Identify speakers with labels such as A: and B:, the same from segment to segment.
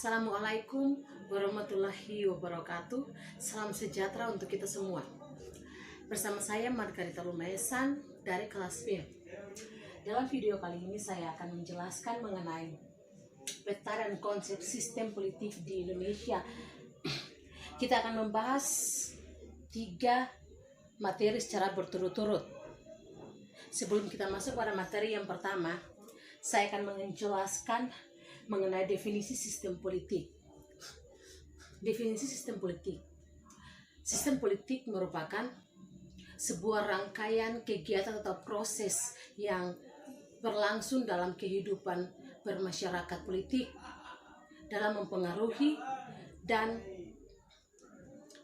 A: Assalamualaikum warahmatullahi wabarakatuh. Salam sejahtera untuk kita semua. Bersama saya Margarita Lumesan dari kelas B. Dalam video kali ini saya akan menjelaskan mengenai peta dan konsep sistem politik di Indonesia. Kita akan membahas 3 materi secara berturut-turut. Sebelum kita masuk pada materi yang pertama, saya akan menjelaskan mengenai definisi sistem politik. Definisi sistem politik. Sistem politik merupakan sebuah rangkaian kegiatan atau proses yang berlangsung dalam kehidupan bermasyarakat politik dalam mempengaruhi dan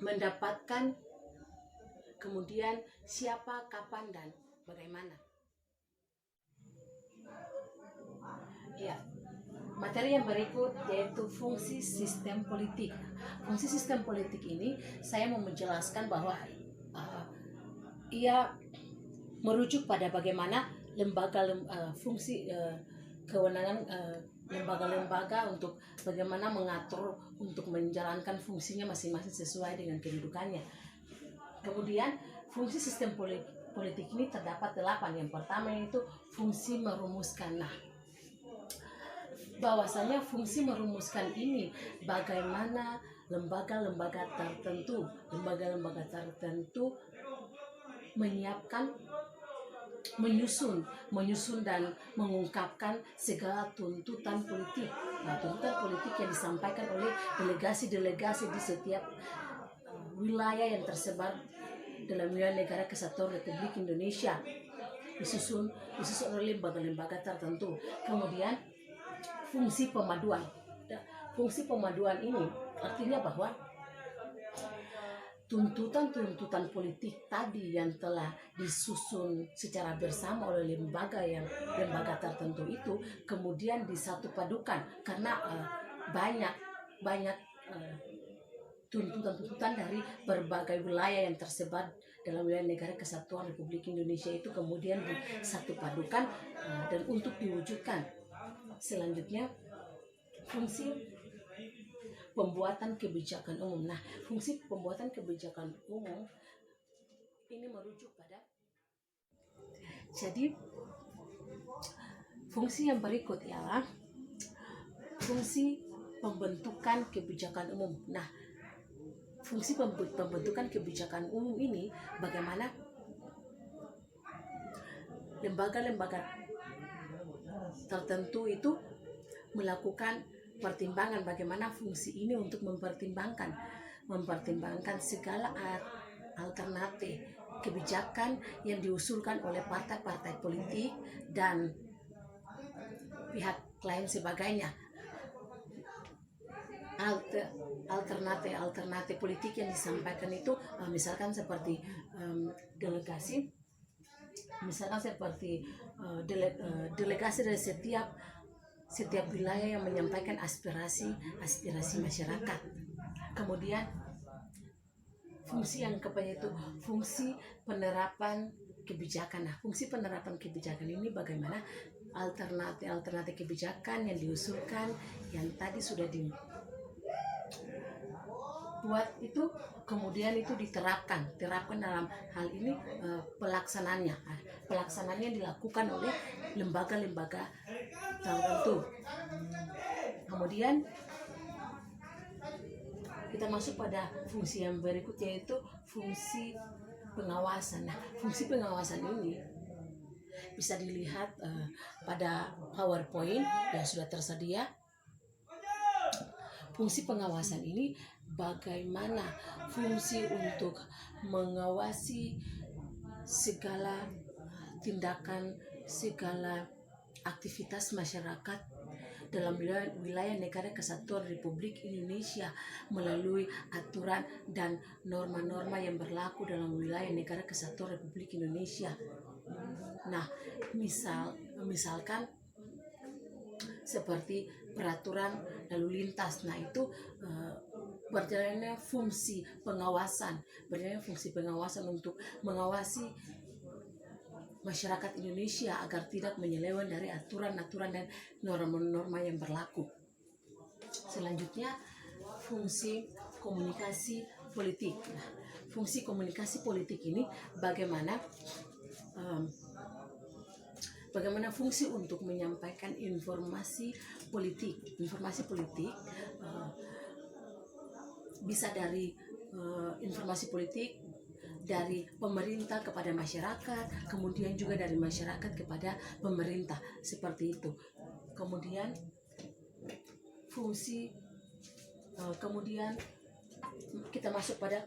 A: mendapatkan kemudian siapa, kapan, dan bagaimana. Ya, materi yang berikut yaitu fungsi sistem politik. Fungsi sistem politik ini saya mau menjelaskan bahwa ia merujuk pada bagaimana fungsi kewenangan lembaga-lembaga untuk bagaimana mengatur untuk menjalankan fungsinya masing-masing sesuai dengan kedudukannya. Kemudian fungsi sistem politik ini terdapat 8. Yang pertama itu fungsi merumuskan. Bahwasanya fungsi merumuskan ini bagaimana lembaga-lembaga tertentu menyiapkan, menyusun dan mengungkapkan segala tuntutan politik. Tuntutan politik yang disampaikan oleh delegasi-delegasi di setiap wilayah yang tersebar dalam wilayah negara kesatuan Republik Indonesia, disusun oleh lembaga-lembaga tertentu. Kemudian fungsi pemaduan. Fungsi pemaduan ini artinya bahwa tuntutan-tuntutan politik tadi yang telah disusun secara bersama oleh lembaga tertentu itu kemudian disatupadukan karena banyak tuntutan-tuntutan dari berbagai wilayah yang tersebar dalam wilayah negara kesatuan Republik Indonesia itu kemudian disatupadukan dan untuk diwujudkan. Selanjutnya fungsi pembuatan kebijakan umum. Fungsi pembuatan kebijakan umum ini merujuk pada, jadi fungsi yang berikut ialah fungsi pembentukan kebijakan umum. Fungsi pembentukan kebijakan umum ini bagaimana lembaga-lembaga tertentu itu melakukan pertimbangan bagaimana fungsi ini untuk mempertimbangkan segala alternatif kebijakan yang diusulkan oleh partai-partai politik dan pihak lain sebagainya. Alternatif politik yang disampaikan itu misalkan seperti delegasi, delegasi dari setiap wilayah yang menyampaikan aspirasi masyarakat. Kemudian fungsi yang keempat itu fungsi penerapan kebijakan. Fungsi penerapan kebijakan ini bagaimana alternatif kebijakan yang diusulkan yang tadi sudah dibuat itu kemudian itu diterapkan dalam hal ini pelaksanaannya dilakukan oleh lembaga-lembaga tertentu. Kemudian kita masuk pada fungsi yang berikut yaitu fungsi pengawasan. Fungsi pengawasan ini bisa dilihat pada PowerPoint yang sudah tersedia. Fungsi pengawasan ini bagaimana fungsi untuk mengawasi segala tindakan, segala aktivitas masyarakat dalam wilayah negara kesatuan Republik Indonesia melalui aturan dan norma-norma yang berlaku dalam wilayah negara kesatuan Republik Indonesia. Misalkan seperti peraturan lalu lintas. Itu berjalannya fungsi pengawasan untuk mengawasi masyarakat Indonesia agar tidak menyeleweng dari aturan-aturan dan norma-norma yang berlaku. Selanjutnya, fungsi komunikasi politik. Nah, fungsi komunikasi politik ini bagaimana bagaimana fungsi untuk menyampaikan informasi politik. Informasi politik bisa dari informasi politik dari pemerintah kepada masyarakat, kemudian juga dari masyarakat kepada pemerintah, seperti itu. Kemudian fungsi kemudian kita masuk pada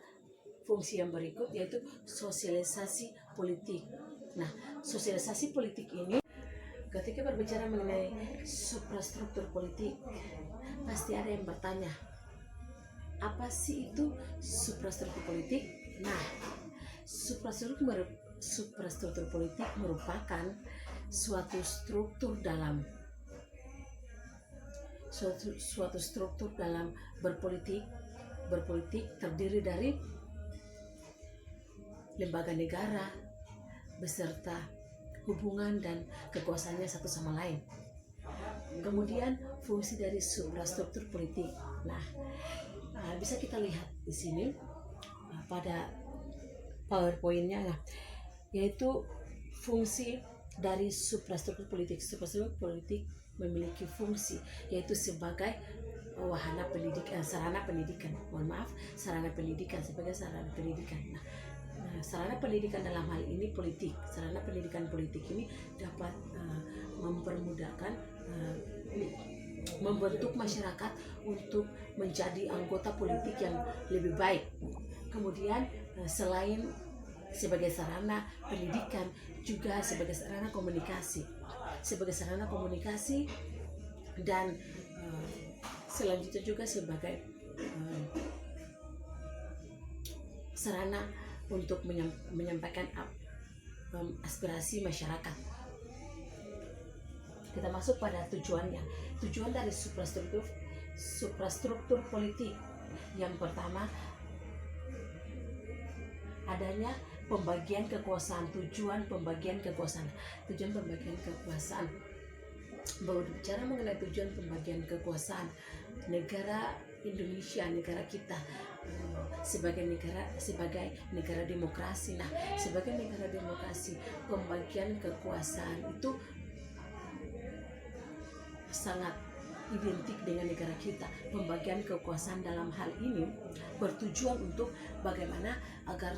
A: fungsi yang berikut, yaitu sosialisasi politik. Nah, sosialisasi politik ini ketika berbicara mengenai suprastruktur politik, pasti ada yang bertanya, apa sih itu suprastruktur politik? Nah, suprastruktur politik merupakan suatu struktur dalam berpolitik terdiri dari lembaga negara beserta hubungan dan kekuasaannya satu sama lain. Kemudian fungsi dari suprastruktur politik. Nah, bisa kita lihat di sini pada PowerPoint-nya lah, yaitu fungsi dari suprastruktur politik. Suprastruktur politik memiliki fungsi yaitu sebagai wahana pendidikan, sarana pendidikan. Sarana pendidikan sebagai sarana pendidikan. Nah, sarana pendidikan dalam hal ini politik. Sarana pendidikan politik ini dapat mempermudahkan membentuk masyarakat untuk menjadi anggota politik yang lebih baik. Kemudian selain sebagai sarana pendidikan, juga sebagai sarana komunikasi, dan selanjutnya juga sebagai sarana untuk menyampaikan aspirasi masyarakat. Kita masuk pada tujuannya. Tujuan dari suprastruktur politik. Yang pertama, adanya pembagian kekuasaan. Tujuan pembagian kekuasaan. Berbicara mengenai tujuan pembagian kekuasaan, negara Indonesia, negara kita sebagai negara demokrasi. Nah, sebagai negara demokrasi, pembagian kekuasaan itu sangat identik dengan negara kita. Pembagian kekuasaan dalam hal ini bertujuan untuk bagaimana agar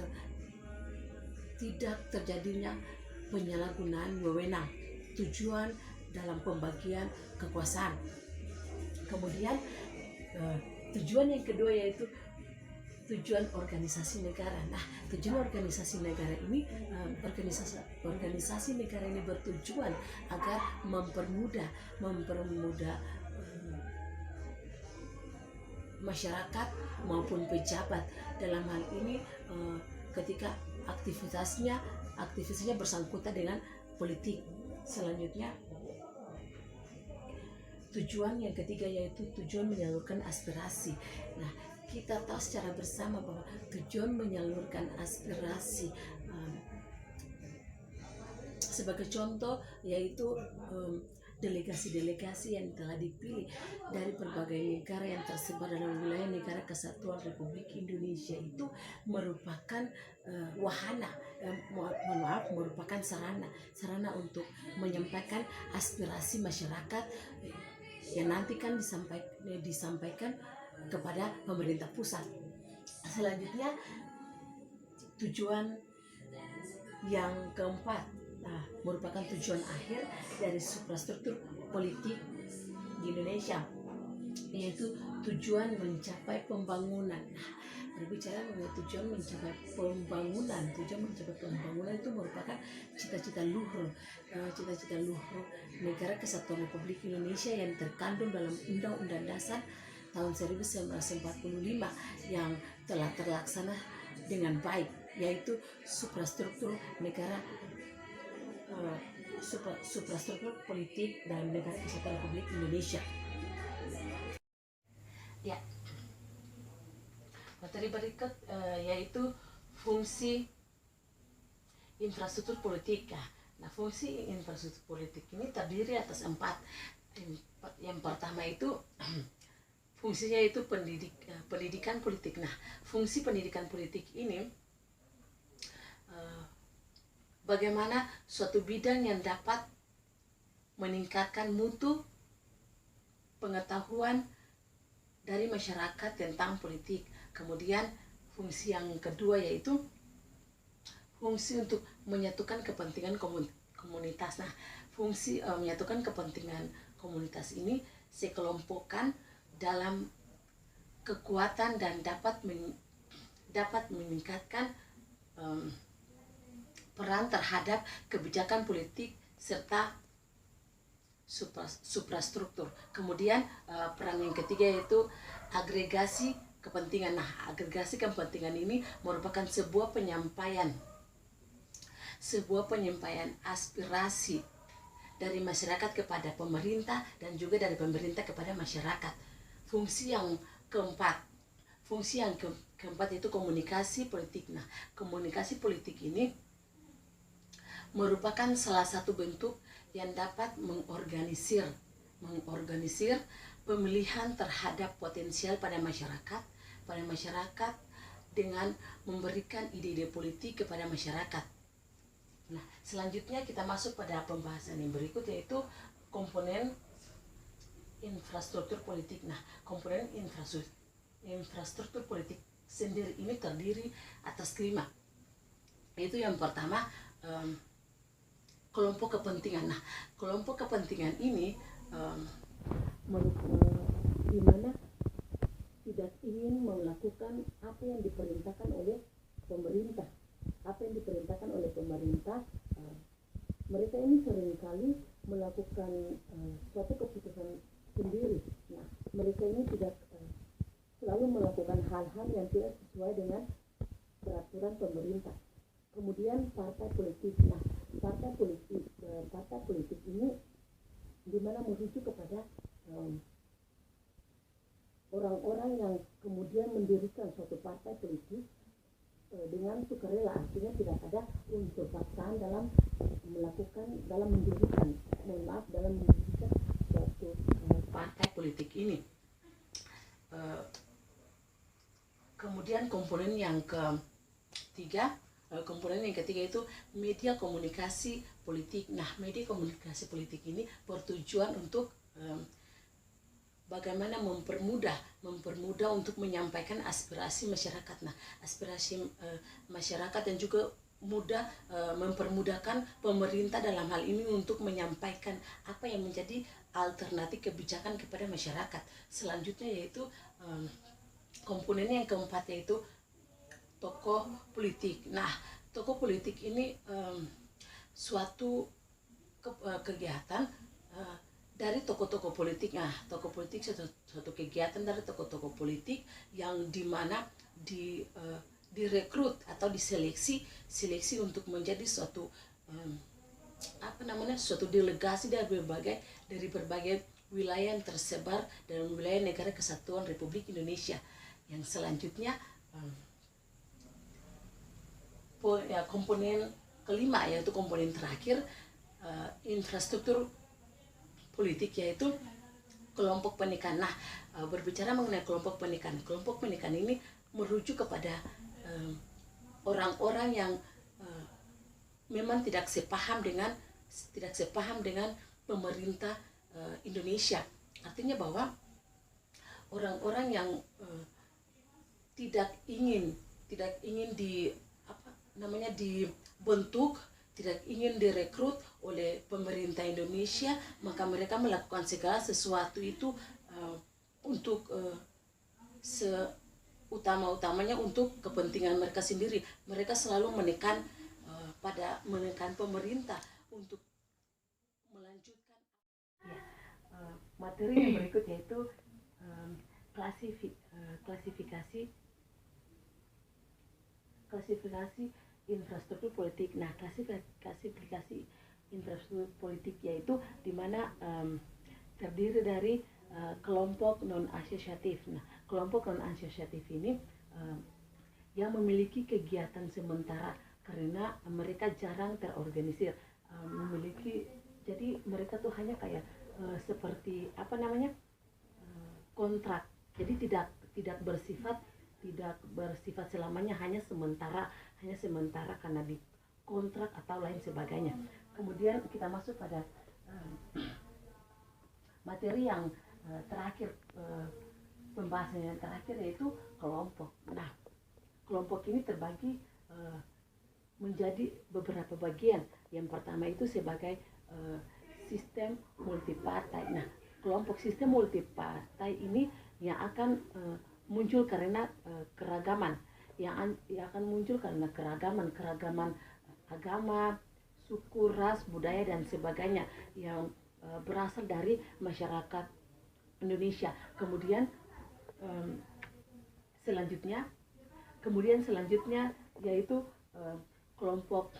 A: tidak terjadinya penyalahgunaan wewenang. Tujuan dalam pembagian kekuasaan. Kemudian tujuan yang kedua yaitu tujuan organisasi negara. Nah, tujuan organisasi negara ini bertujuan agar mempermudah masyarakat maupun pejabat dalam hal ini ketika aktivitasnya bersangkutan dengan politik. Selanjutnya, tujuan yang ketiga yaitu tujuan menyalurkan aspirasi. Nah, kita tahu secara bersama bahwa tujuan menyalurkan aspirasi sebagai contoh yaitu delegasi-delegasi yang telah dipilih dari berbagai negara yang tersebar dalam wilayah negara Kesatuan Republik Indonesia itu merupakan merupakan sarana untuk menyampaikan aspirasi masyarakat yang nanti kan disampaikan kepada pemerintah pusat. Selanjutnya, tujuan yang keempat merupakan tujuan akhir dari suprastruktur politik di Indonesia, yaitu tujuan mencapai pembangunan. Berbicara mengenai tujuan mencapai pembangunan itu merupakan cita-cita luhur negara Kesatuan Republik Indonesia yang terkandung dalam Undang-Undang Dasar tahun 1945 yang telah terlaksana dengan baik, yaitu suprastruktur politik dalam negara Kesatuan Republik Indonesia. Ya, materi berikut yaitu fungsi infrastruktur politik. Nah, fungsi infrastruktur politik ini terdiri atas 4. Yang pertama itu fungsinya itu pendidikan politik. Nah, fungsi pendidikan politik ini bagaimana suatu bidang yang dapat meningkatkan mutu pengetahuan dari masyarakat tentang politik. Kemudian fungsi yang kedua yaitu fungsi untuk menyatukan kepentingan komunitas. Nah, fungsi menyatukan kepentingan komunitas ini sekelompokkan dalam kekuatan dan dapat meningkatkan peran terhadap kebijakan politik serta suprastruktur. Kemudian peran yang ketiga yaitu agregasi kepentingan. Nah, agregasi kepentingan ini merupakan sebuah penyampaian aspirasi dari masyarakat kepada pemerintah dan juga dari pemerintah kepada masyarakat. Fungsi yang keempat itu komunikasi politik. Nah, komunikasi politik ini merupakan salah satu bentuk yang dapat mengorganisir pemilihan terhadap potensial pada masyarakat dengan memberikan ide-ide politik kepada masyarakat. Nah, selanjutnya kita masuk pada pembahasan yang berikut yaitu komponen infrastruktur politik. Nah, komponen infrastruktur politik sendiri ini terdiri atas 5. Yaitu yang pertama kelompok kepentingan. Nah, kelompok kepentingan ini di mana tidak ingin melakukan apa yang diperintahkan oleh pemerintah. Mereka ini seringkali melakukan suatu keputusan sendiri. Nah, mereka ini tidak selalu melakukan hal-hal yang tidak sesuai dengan peraturan pemerintah. Kemudian partai politik. Nah, partai politik ini di mana merujuk kepada orang-orang yang kemudian mendirikan suatu partai politik dengan sukarela, artinya tidak ada unsur paksaan dalam mendirikan suatu partai politik ini. Kemudian komponen yang ketiga itu media komunikasi politik. Nah, media komunikasi politik ini bertujuan untuk bagaimana mempermudah untuk menyampaikan aspirasi masyarakat. Nah, aspirasi masyarakat dan juga mempermudahkan pemerintah dalam hal ini untuk menyampaikan apa yang menjadi alternatif kebijakan kepada masyarakat. Selanjutnya yaitu komponen yang keempat yaitu tokoh politik. Nah, tokoh politik ini suatu kegiatan dari tokoh-tokoh politik. Nah, tokoh politik suatu kegiatan dari tokoh-tokoh politik yang dimana direkrut atau diseleksi untuk menjadi suatu suatu delegasi dari berbagai wilayah yang tersebar dalam wilayah negara kesatuan Republik Indonesia. Yang selanjutnya komponen kelima yaitu komponen terakhir infrastruktur politik yaitu kelompok penikan. Nah, berbicara mengenai kelompok penikan ini merujuk kepada orang-orang yang memang tidak sepaham dengan pemerintah Indonesia. Artinya bahwa orang-orang yang tidak ingin dibentuk, tidak ingin direkrut oleh pemerintah Indonesia, maka mereka melakukan segala sesuatu itu untuk utama-utamanya untuk kepentingan mereka sendiri. Mereka selalu menekan pemerintah untuk melanjutkan. Materi yang berikut yaitu klasifikasi infrastruktur politik. Nah, klasifikasi infrastruktur politik yaitu di mana terdiri dari kelompok non asosiatif. Nah, kelompok non asosiatif ini yang memiliki kegiatan sementara karena mereka jarang terorganisir. Jadi mereka tuh hanya kayak seperti kontrak Jadi tidak bersifat selamanya, hanya sementara karena di kontrak atau lain sebagainya. Kemudian kita masuk pada materi yang terakhir, pembahasan yang terakhir, yaitu kelompok. Nah, kelompok ini terbagi menjadi beberapa bagian. Yang pertama itu sebagai sistem multipartai. Nah, kelompok sistem multipartai ini yang akan muncul karena keragaman, yang akan muncul karena keragaman agama, suku, ras, budaya dan sebagainya yang berasal dari masyarakat Indonesia. Kemudian selanjutnya yaitu kelompok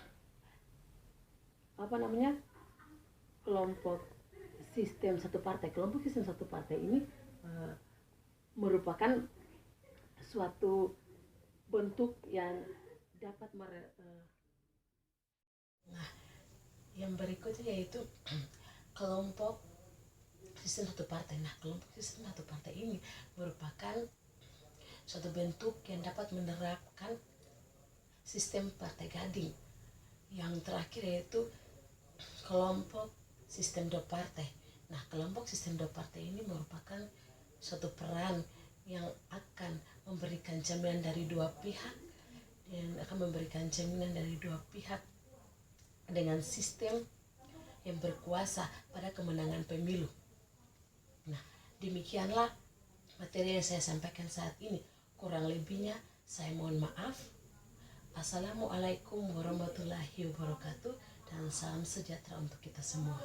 A: sistem satu partai. Kelompok sistem satu partai ini merupakan suatu bentuk yang dapat nah, yang berikutnya yaitu kelompok sistem satu partai. Nah, kelompok sistem satu partai ini merupakan suatu bentuk yang dapat menerapkan sistem partai gading. Yang terakhir yaitu kelompok sistem dua partai. Nah, kelompok sistem dua partai ini merupakan suatu peran yang akan memberikan jaminan dari dua pihak dengan sistem yang berkuasa pada kemenangan pemilu. Nah, demikianlah materi yang saya sampaikan saat ini. Kurang lebihnya saya mohon maaf. Assalamualaikum warahmatullahi wabarakatuh, dan salam sejahtera untuk kita semua.